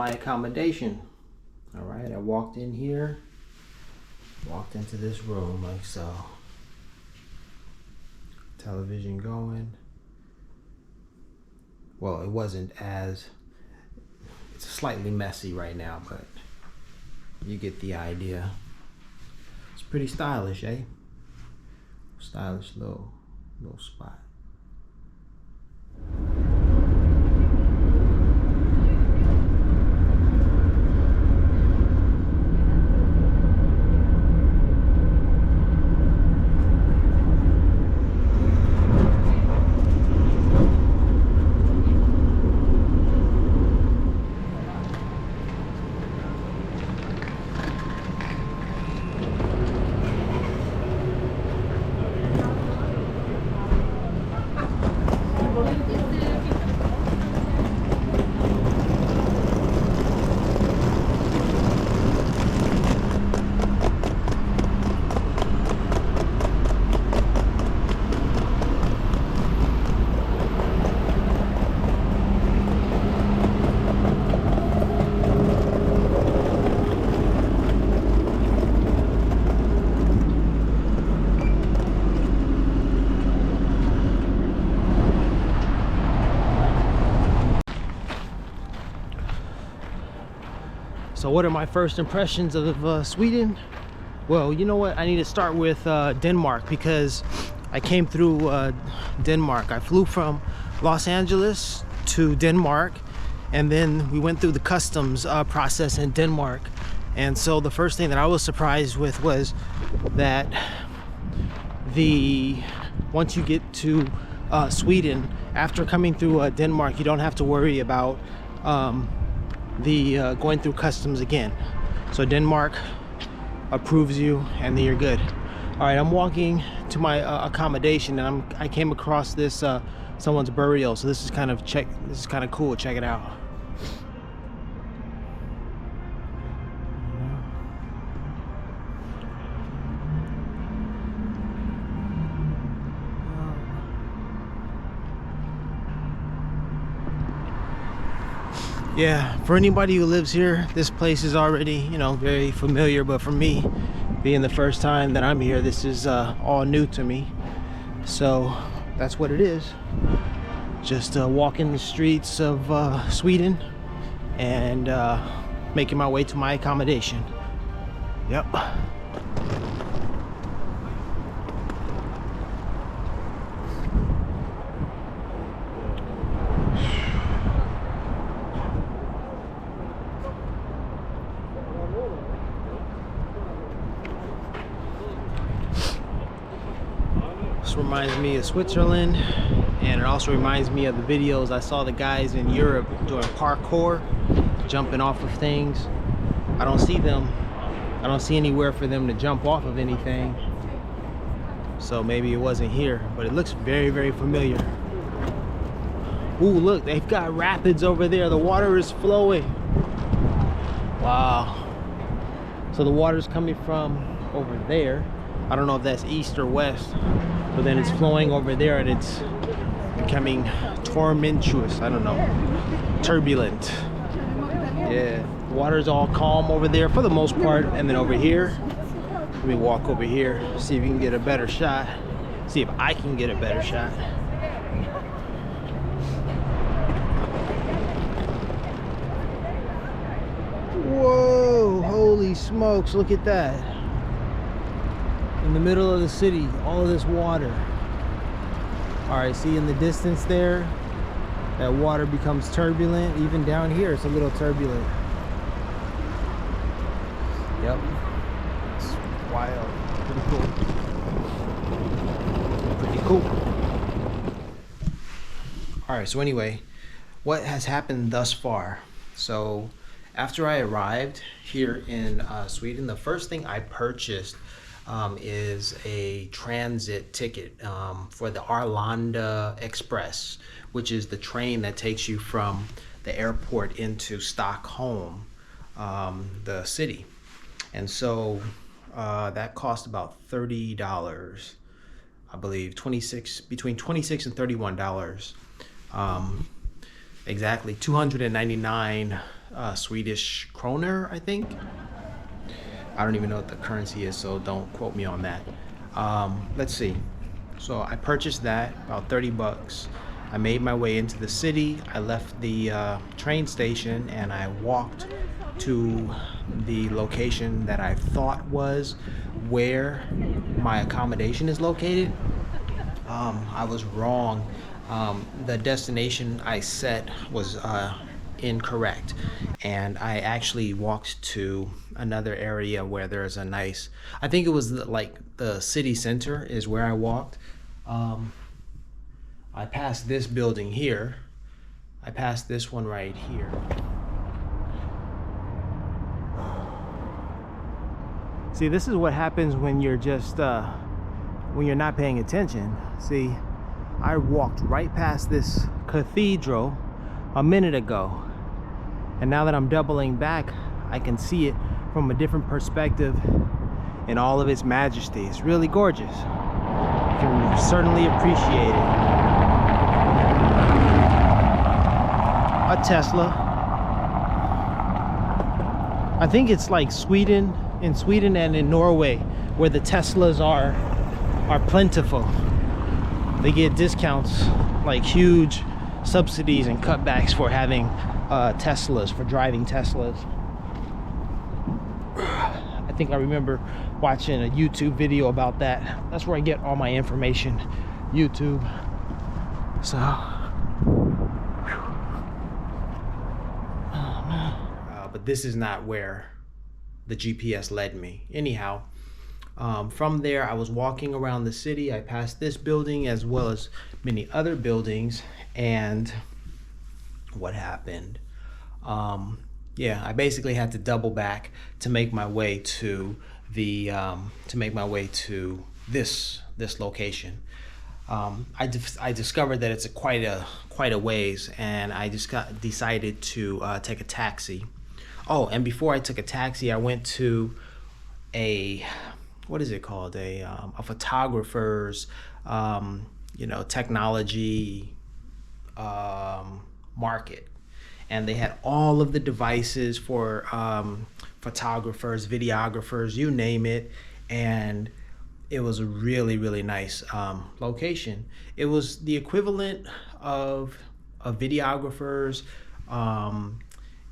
my accommodation. All right, I walked in here, walked into this room like so. Television going. Well, it wasn't as, it's slightly messy right now, but you get the idea. It's pretty stylish, eh? Stylish little spot. So what are my first impressions of Sweden? Well, you know what? I need to start with Denmark, because I came through Denmark. I flew from Los Angeles to Denmark, and then we went through the customs process in Denmark. And so the first thing that I was surprised with was that once you get to Sweden, after coming through Denmark, you don't have to worry about going through customs again. So Denmark approves you, and then you're good. All right, I'm walking to my accommodation, and I came across this someone's burial. So this is kind of cool. Check it out. Yeah, for anybody who lives here, this place is already, you know, very familiar. But for me, being the first time that I'm here, this is all new to me. So that's what it is. Just walking the streets of Sweden and making my way to my accommodation. Yep. This reminds me of Switzerland, and it also reminds me of the videos I saw the guys in Europe doing parkour, jumping off of things. I don't see anywhere for them to jump off of anything, so maybe it wasn't here, but it looks very, very familiar. Ooh, look, they've got rapids over there. The water is flowing. Wow. So the water's coming from over there. I don't know if that's east or west, but then it's flowing over there, and it's becoming tormentuous. I don't know, turbulent. Yeah, the water's all calm over there for the most part, and then over here, let me walk over here, see if you can get a better shot. See if I can get a better shot. Whoa, holy smokes, look at that. In the middle of the city, all of this water. All right, see in the distance there, that water becomes turbulent. Even down here, it's a little turbulent. Yep, it's wild, pretty cool. Pretty cool. All right, so anyway, what has happened thus far? So after I arrived here in Sweden, the first thing I purchased is a transit ticket for the Arlanda Express, which is the train that takes you from the airport into Stockholm, the city. And so that cost about $30, I believe, between $26 and $31. Exactly 299 Swedish kroner, I think. I don't even know what the currency is, so don't quote me on that. Let's see. So I purchased that, about 30 bucks. I made my way into the city. I left the train station and I walked to the location that I thought was where my accommodation is located. I was wrong. The destination I set was incorrect, and I actually walked to another area where there's a nice, I think it was like the city center is where I walked. I passed this building here. I passed this one right here. See, this is what happens when you're just when you're not paying attention. See, I walked right past this cathedral a minute ago, and now that I'm doubling back, I can see it from a different perspective in all of its majesty. It's really gorgeous. You can certainly appreciate it. A Tesla. I think it's like Sweden, in Sweden and in Norway, where the Teslas are plentiful. They get discounts, like huge subsidies and cutbacks for having Teslas, for driving Teslas. I think I remember watching a YouTube video about that. That's where I get all my information, YouTube. So, but this is not where the GPS led me. Anyhow, from there I was walking around the city. I passed this building as well as many other buildings, and what happened? Yeah, I basically had to double back to make my way to the this location. I discovered that it's quite a ways, and I just decided to take a taxi. Oh, and before I took a taxi, I went to a, what is it called? A photographer's, technology market. And they had all of the devices for photographers, videographers, you name it. And it was a really, really nice location. It was the equivalent of videographers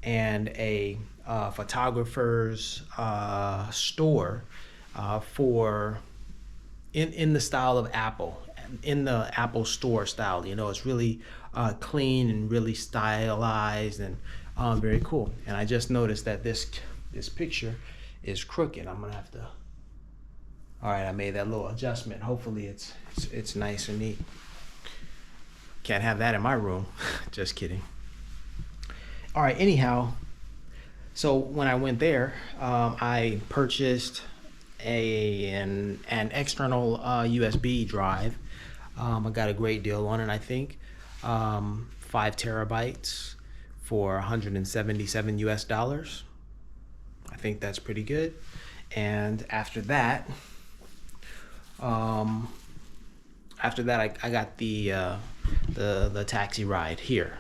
and a photographer's store for in the style of Apple, in the Apple store style. You know, it's really clean and really stylized and very cool. And I just noticed that this picture is crooked. I'm gonna have to. All right, I made that little adjustment. Hopefully it's nice and neat. Can't have that in my room. Just kidding. All right, anyhow, so when I went there, I purchased an external USB drive. I got a great deal on it, I think. 5 terabytes for 177 US dollars. I think that's pretty good. And after that, I got the taxi ride here.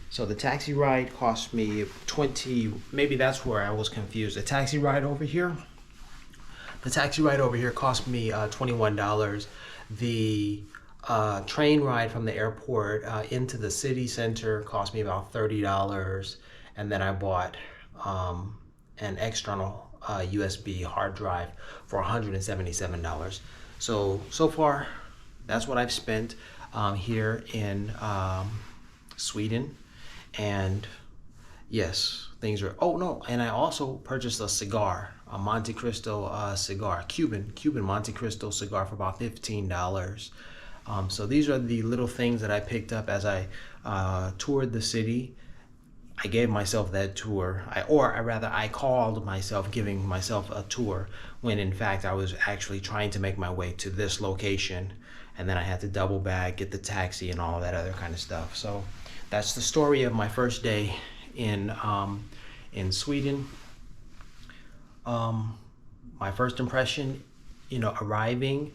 So the taxi ride cost me 20, maybe that's where I was confused. The taxi ride over here cost me $21. The train ride from the airport into the city center cost me about $30. And then I bought an external USB hard drive for $177. So far, that's what I've spent here in Sweden. And yes, things are, oh no, and I also purchased a cigar, a Monte Cristo cigar, Cuban Monte Cristo cigar for about $15. So these are the little things that I picked up as I toured the city. I gave myself that tour, I called myself giving myself a tour, when in fact I was actually trying to make my way to this location, and then I had to double back, get the taxi, and all of that other kind of stuff. So that's the story of my first day in Sweden. My first impression, arriving.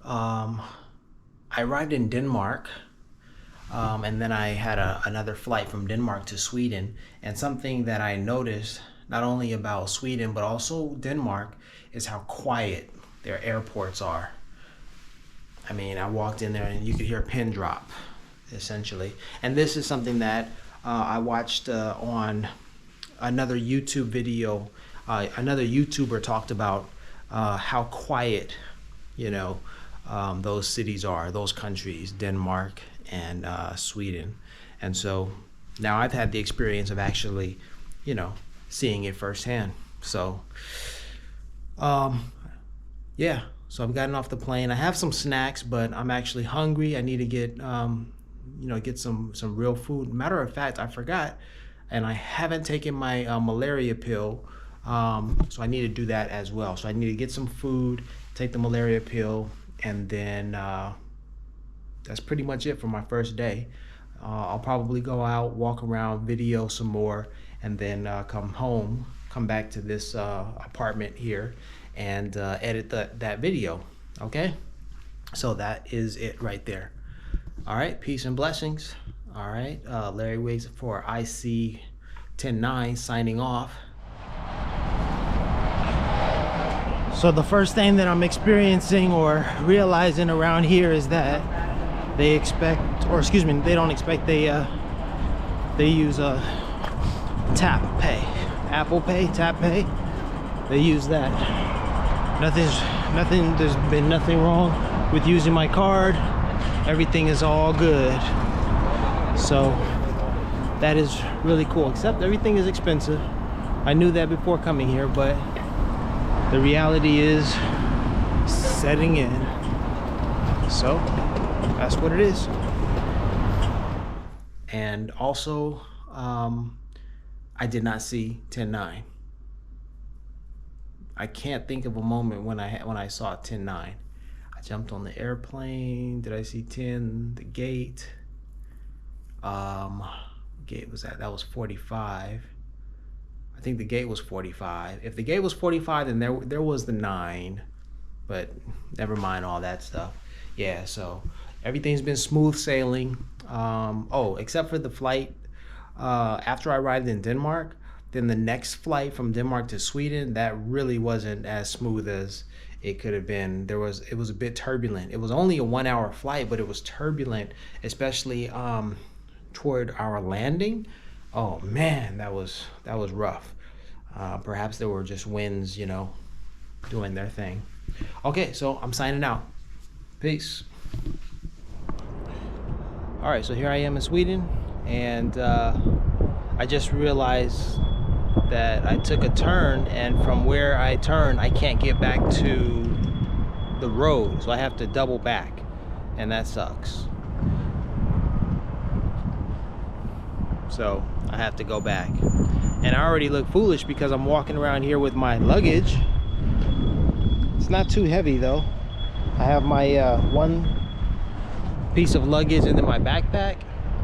I arrived in Denmark And then I had another flight from Denmark to Sweden. And something that I noticed not only about Sweden but also Denmark is how quiet their airports are. I mean, I walked in there and you could hear a pin drop, essentially. And this is something that I watched on another YouTube video. Another YouTuber talked about how quiet, those cities are, those countries, Denmark and Sweden. And so now I've had the experience of actually, seeing it firsthand. So, yeah. So I've gotten off the plane. I have some snacks, but I'm actually hungry. I need to get, get some real food. Matter of fact, I forgot, and I haven't taken my malaria pill. So I need to do that as well. So I need to get some food, take the malaria pill, and then that's pretty much it for my first day. I'll probably go out, walk around, video some more, and then come back to this apartment here and edit that video. Okay, so that is it right there. All right, peace and blessings. All right, Larry Wiggs for IC 109 signing off. So the first thing that I'm experiencing or realizing around here is that they don't expect, they use tap pay, Apple Pay, tap pay. They use that. There's been nothing wrong with using my card. Everything is all good. So that is really cool, except everything is expensive. I knew that before coming here, but the reality is setting in. So that's what it is. And also, I did not see 10-9. I can't think of a moment when I saw 10-9. I jumped on the airplane. Did I see 10? The gate. Gate was that was 45. I think the gate was 45. If the gate was 45, then there was the 9. But never mind all that stuff. Yeah, so everything's been smooth sailing. Except for the flight after I arrived in Denmark. Then the next flight from Denmark to Sweden, that really wasn't as smooth as it could have been. It was a bit turbulent. It was only a 1-hour flight, but it was turbulent, especially toward our landing. Oh man, that was rough. Perhaps there were just winds, doing their thing. Okay, so I'm signing out. Peace. All right, so here I am in Sweden, and I just realized that I took a turn, and from where I turned, I can't get back to the road, so I have to double back, and that sucks. So I have to go back, and I already look foolish because I'm walking around here with my luggage. It's not too heavy though. I have my one piece of luggage and then my backpack,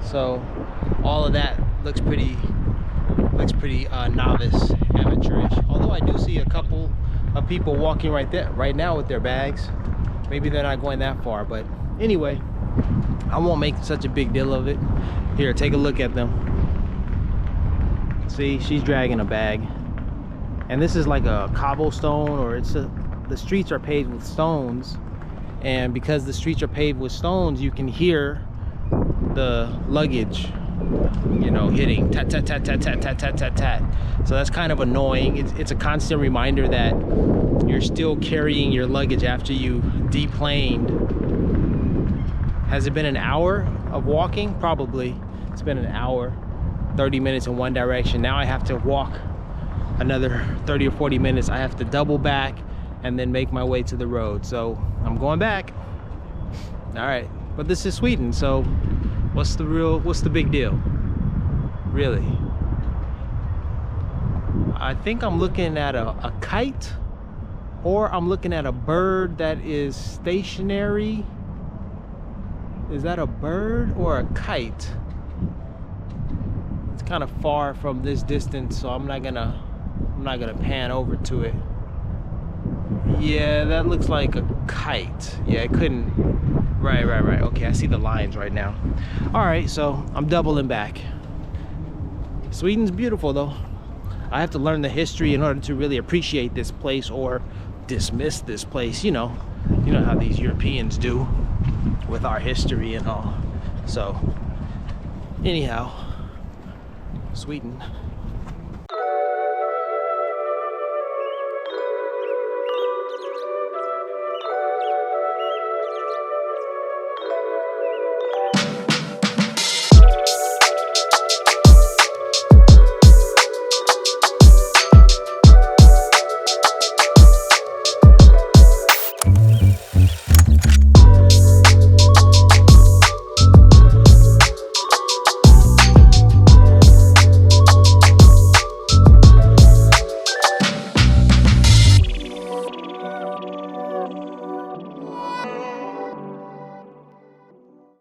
so all of that looks pretty novice, amateurish. Although I do see a couple of people walking right now with their bags. Maybe they're not going that far, but anyway, I won't make such a big deal of it. Here, take a look at them. See, she's dragging a bag, and this is like a cobblestone, or the streets are paved with stones, and because the streets are paved with stones, you can hear the luggage hitting tat tat tat tat tat tat tat tat tat. So that's kind of annoying. It's a constant reminder that you're still carrying your luggage after you deplaned. Has it been an hour of walking? Probably. It's been an hour, 30 minutes in one direction. Now I have to walk another 30 or 40 minutes. I have to double back and then make my way to the road. So I'm going back. All right, but this is Sweden, so what's the big deal? Really? I think I'm looking at a kite, or I'm looking at a bird that is stationary. Is that a bird or a kite? It's kind of far from this distance, so I'm not gonna pan over to it. Yeah, that looks like a kite. Yeah, it couldn't. Right. Okay, I see the lines right now. All right, so I'm doubling back. Sweden's beautiful though. I have to learn the history in order to really appreciate this place or dismiss this place. You know how these Europeans do with our history and all. So, anyhow, Sweden.